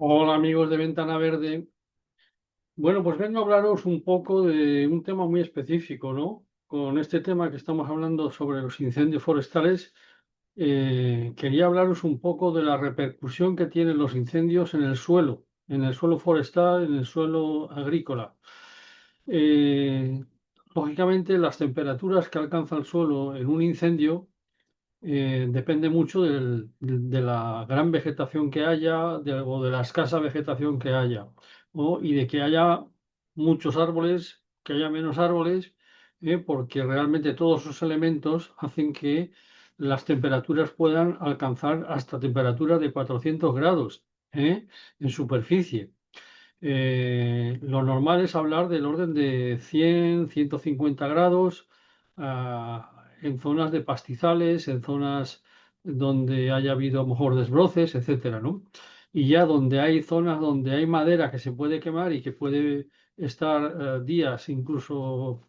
Hola amigos de Ventana Verde. Bueno, pues vengo a hablaros un poco de un tema muy específico, ¿no? Con este tema que estamos hablando sobre los incendios forestales, quería hablaros un poco de la repercusión que tienen los incendios en el suelo forestal, en el suelo agrícola. Eh, Lógicamente, las temperaturas que alcanza el suelo en un incendio depende mucho de la gran vegetación que haya o de la escasa vegetación que haya, y de que haya muchos árboles, que haya menos árboles, porque realmente todos esos elementos hacen que las temperaturas puedan alcanzar hasta temperaturas de 400 grados, en superficie. Lo normal es hablar del orden de 100, 150 grados, en zonas de pastizales, en zonas donde haya habido a lo mejor desbroces, etcétera, ¿no? Y ya donde hay zonas donde hay madera que se puede quemar y que puede estar días incluso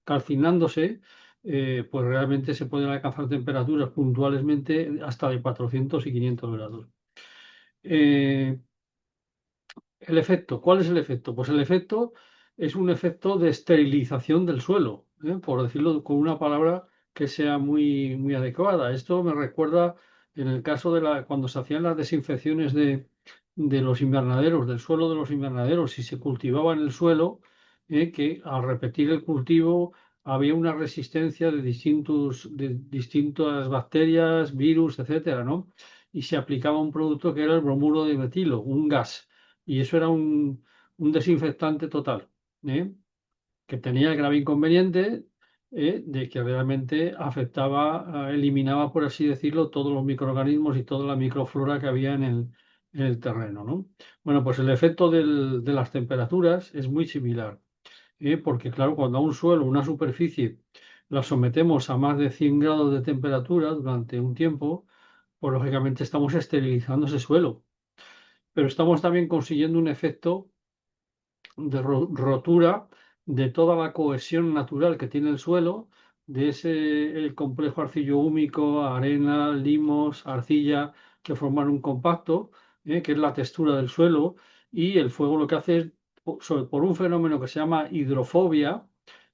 calcinándose, pues realmente se pueden alcanzar temperaturas puntualmente hasta de 400 y 500 grados. Eh, el efecto, ¿cuál es el efecto? Pues el efecto es un efecto de esterilización del suelo, por decirlo con una palabra que sea muy adecuada. Esto me recuerda en el caso cuando se hacían las desinfecciones de los invernaderos, del suelo de los invernaderos, y se cultivaba en el suelo, que al repetir el cultivo había una resistencia de distintas bacterias, virus, etcétera, ¿no? Y se aplicaba un producto que era el bromuro de metilo, un gas, y eso era un desinfectante total, ¿eh? Que tenía el grave inconveniente, de que realmente afectaba, eliminaba, por así decirlo, todos los microorganismos y toda la microflora que había en el terreno, ¿no? Bueno, pues el efecto de las temperaturas es muy similar, porque claro, cuando a un suelo, una superficie, la sometemos a más de 100 grados de temperatura durante un tiempo, pues lógicamente estamos esterilizando ese suelo, pero estamos también consiguiendo un efecto de rotura de toda la cohesión natural que tiene el suelo, de ese el complejo arcillo-húmico, arena, limos, arcilla, que forman un compacto, que es la textura del suelo, y el fuego lo que hace es, por un fenómeno que se llama hidrofobia,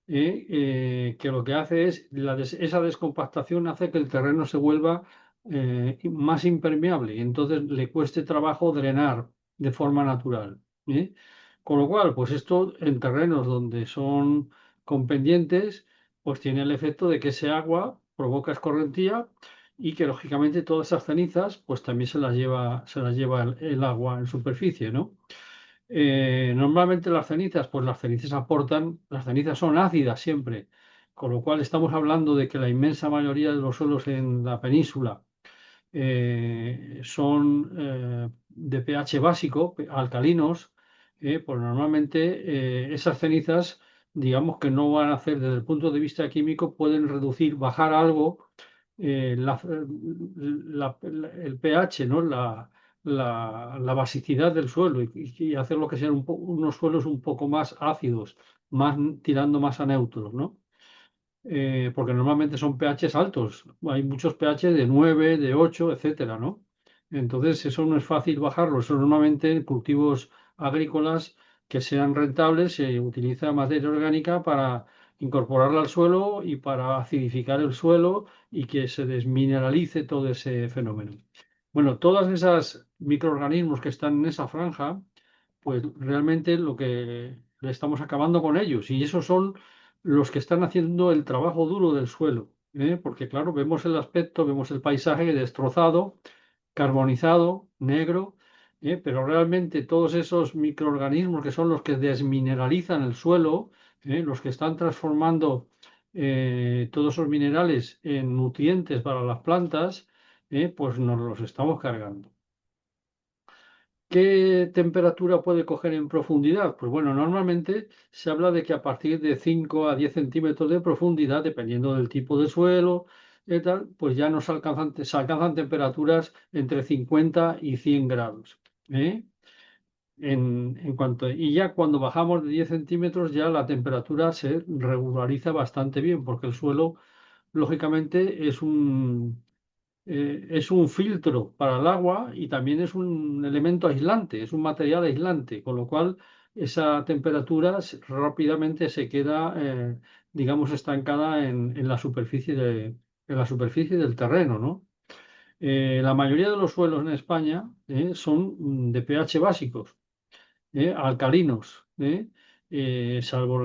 que lo que hace es, esa descompactación hace que el terreno se vuelva más impermeable, y entonces le cueste trabajo drenar de forma natural. Con lo cual, pues esto en terrenos donde son con pendientes, pues tiene el efecto de que ese agua provoca escorrentía y que lógicamente todas esas cenizas, pues también se las lleva el agua en superficie, ¿no? Normalmente las cenizas son ácidas siempre, con lo cual estamos hablando de que la inmensa mayoría de los suelos en la península son de pH básico, alcalinos, pues normalmente esas cenizas, digamos que no van a hacer desde el punto de vista químico, pueden reducir, bajar algo el pH, ¿no? La basicidad del suelo y hacerlo que sean unos suelos un poco más ácidos, más tirando más a neutros, ¿no? Porque normalmente son pHs altos. Hay muchos pH de 9, de 8, etcétera, ¿no? Entonces, eso no es fácil bajarlo. Eso normalmente en cultivos agrícolas que sean rentables se utiliza materia orgánica para incorporarla al suelo y para acidificar el suelo y que se desmineralice todo ese fenómeno. Bueno, todas esas microorganismos que están en esa franja, pues realmente lo que le estamos acabando con ellos. Y esos son los que están haciendo el trabajo duro del suelo, porque claro, vemos el aspecto, vemos el paisaje destrozado, carbonizado, negro, pero realmente todos esos microorganismos que son los que desmineralizan el suelo, los que están transformando todos esos minerales en nutrientes para las plantas, pues nos los estamos cargando. ¿Qué temperatura puede coger en profundidad? Pues bueno, normalmente se habla de que a partir de 5 a 10 centímetros de profundidad, dependiendo del tipo de suelo, tal, pues ya se alcanzan temperaturas entre 50 y 100 grados. ¿eh? Y ya cuando bajamos de 10 centímetros, ya la temperatura se regulariza bastante bien, porque el suelo, lógicamente, es un filtro para el agua y también es un elemento aislante, es un material aislante, con lo cual esa temperatura rápidamente se queda, digamos, estancada en la superficie en la superficie del terreno, ¿no? La mayoría de los suelos en España son de pH básicos, alcalinos, salvo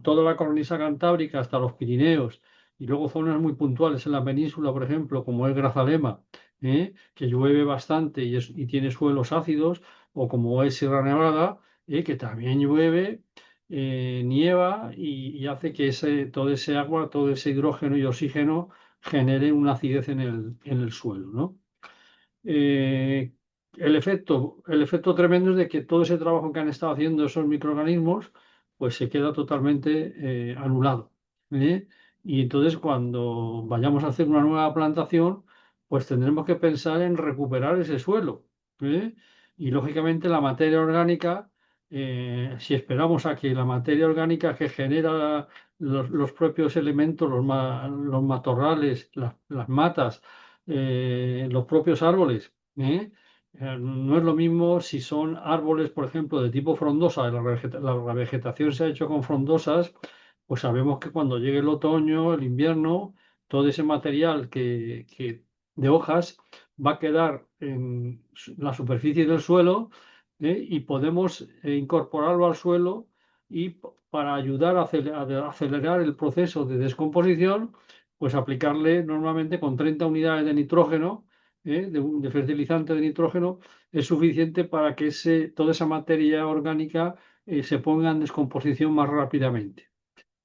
toda la cornisa cantábrica hasta los Pirineos, y luego zonas muy puntuales en la península, por ejemplo, como es Grazalema, que llueve bastante y tiene suelos ácidos, o como es Sierra Nevada, que también llueve, nieva y hace que todo ese agua, todo ese hidrógeno y oxígeno genere una acidez en el suelo, ¿no? eh, el efecto tremendo es de que todo ese trabajo que han estado haciendo esos microorganismos, pues se queda totalmente anulado. ¿Eh? Y entonces cuando vayamos a hacer una nueva plantación, pues tendremos que pensar en recuperar ese suelo. ¿Eh? Y lógicamente la materia orgánica, si esperamos a que la materia orgánica que genera los propios elementos, los matorrales, las matas, los propios árboles. No es lo mismo si son árboles, por ejemplo, de tipo frondosa, la vegetación se ha hecho con frondosas, pues sabemos que cuando llegue el otoño, el invierno, todo ese material de hojas va a quedar en la superficie del suelo, y podemos incorporarlo al suelo y para ayudar a acelerar el proceso de descomposición, pues aplicarle normalmente con 30 unidades de nitrógeno, de fertilizante de nitrógeno, es suficiente para que toda esa materia orgánica se ponga en descomposición más rápidamente.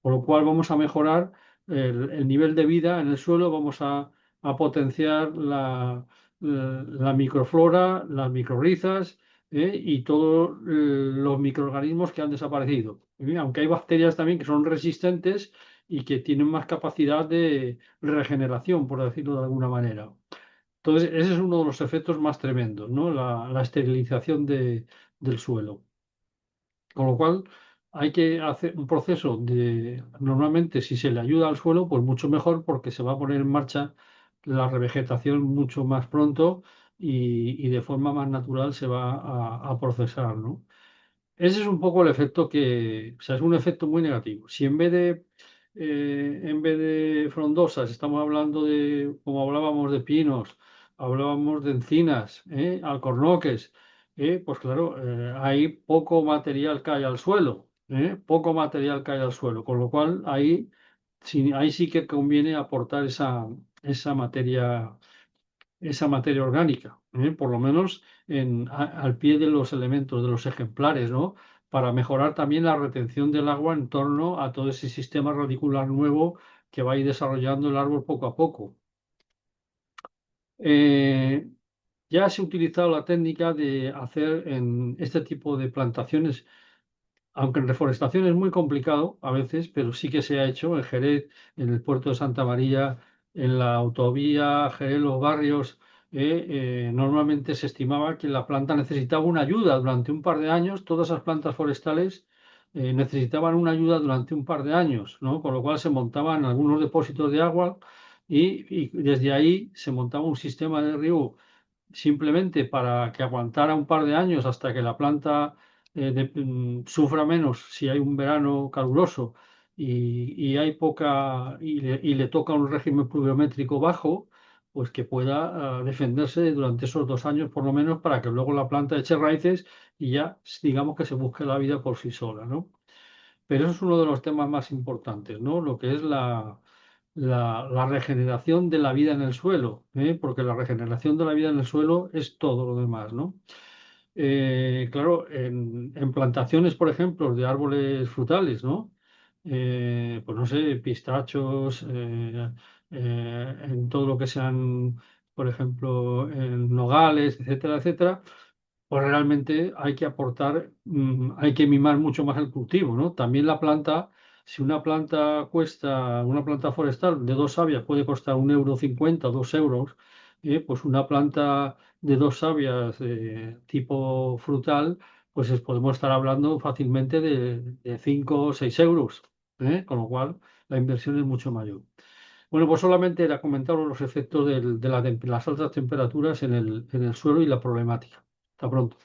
Por lo cual vamos a mejorar el nivel de vida en el suelo, vamos a potenciar la microflora, las micorrizas, y todos los microorganismos que han desaparecido. Aunque hay bacterias también que son resistentes y que tienen más capacidad de regeneración, por decirlo de alguna manera. Entonces, ese es uno de los efectos más tremendos, ¿no? La esterilización del suelo. Con lo cual, hay que hacer un proceso normalmente, si se le ayuda al suelo, pues mucho mejor porque se va a poner en marcha la revegetación mucho más pronto y de forma más natural se va a procesar, ¿no? Ese es un poco el efecto o sea, es un efecto muy negativo. Si en vez de frondosas estamos hablando como hablábamos de pinos, hablábamos de encinas, alcornoques, pues claro, hay poco material cae al suelo, poco material cae al suelo, con lo cual ahí sí que conviene aportar esa materia orgánica, por lo menos al pie de los elementos, de los ejemplares, ¿no? Para mejorar también la retención del agua en torno a todo ese sistema radicular nuevo que va a ir desarrollando el árbol poco a poco. Eh, ya se ha utilizado la técnica de hacer en este tipo de plantaciones, aunque en reforestación es muy complicado a veces, pero sí que se ha hecho en Jerez, en el puerto de Santa María, en la autovía Jerez Los Barrios. Normalmente se estimaba que la planta necesitaba una ayuda durante un par de años, todas esas plantas forestales necesitaban una ayuda durante un par de años, ¿no? Con lo cual se montaban algunos depósitos de agua y desde ahí se montaba un sistema de riego simplemente para que aguantara un par de años hasta que la planta sufra menos si hay un verano caluroso y hay y le toca un régimen pluviométrico bajo, pues que pueda defenderse durante esos 2 años por lo menos para que luego la planta eche raíces y ya digamos que se busque la vida por sí sola, ¿no? Pero eso es uno de los temas más importantes, ¿no? Lo que es la regeneración de la vida en el suelo, porque la regeneración de la vida en el suelo es todo lo demás, ¿no? Claro, en plantaciones, por ejemplo, de árboles frutales, ¿no? Pues no sé, pistachos, en todo lo que sean, por ejemplo, en nogales, etcétera, etcétera, pues realmente hay que aportar, hay que mimar mucho más el cultivo, ¿no? También la planta, si una planta forestal de 2 sabias puede costar 1,50 € 2 euros, pues una planta de 2 sabias tipo frutal, pues podemos estar hablando fácilmente de 5 o 6 euros, con lo cual la inversión es mucho mayor. Bueno, pues solamente era comentaros los efectos las altas temperaturas en el suelo y la problemática. Hasta pronto.